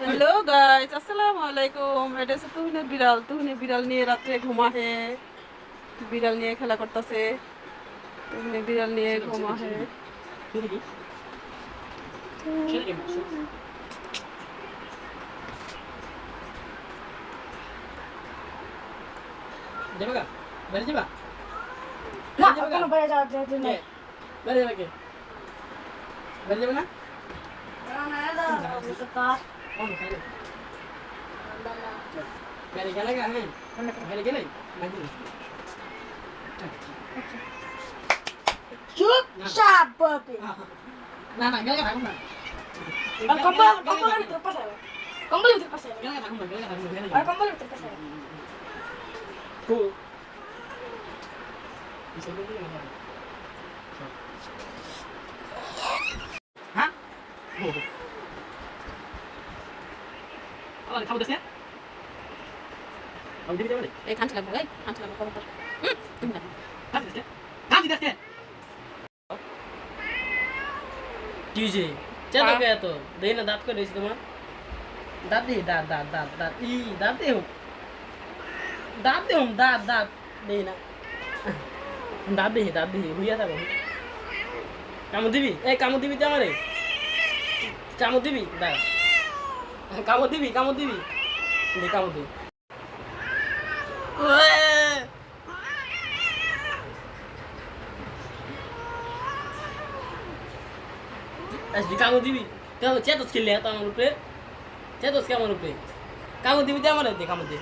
Hello guys, আসসালামু আলাইকুম। এটা হচ্ছে তুহিনের বিড়াল। তুহিনের বিড়াল নিয়ে রাত্রে ঘুমাহে, বিড়াল নিয়ে খেলা করতেছে। তুহিনের বিড়াল নিয়ে ঘুমাহে। যাবা বাড়ি যাবা না কোনো বাইরে যাওয়ার দরকার নেই। বাড়ি যাবা কে বাড়ি যাবে না বাড়ি গেলে গা হ্যাঁ বাড়ি গেলে চুপচাপ বসে। না না গেলে থাকুন না আর কম্বলের ভিতর পাশে যাবে। কম্বলের ভিতর পাশে যাবে। গেলে থাকুন না গেলে থাকুন না আর কম্বলের ভিতর পাশে যাবে। খুব হ্যাঁ আবার খাবো দেশে আমি দিবি যাবে এই খানছি লাগবো, এই খানছি লাগবো খবর কর। তুমি না কাঁদি দেশে কি হয়েছে চেতো কে এত দেই না দাঁত করে দিয়েছি তোমার দাঁত দিই দাঁত দাঁত দাঁত দাঁত ই দাঁত দেহ দাঁত দেহ দাঁত দাঁত দেই না দাঁত দিই হইয়া থাকো কামড় দিবি এই কামড় দিবি তো আমারে কামড় দিবি দাঁড়া কামড় দিবি দে কামড় দিবি আসবি কামড় দিবি তুই চেতস খেললে তো আমার উপরে চেতস কে আমার উপরে কামড় দিবি তো আমার দে কামড় দে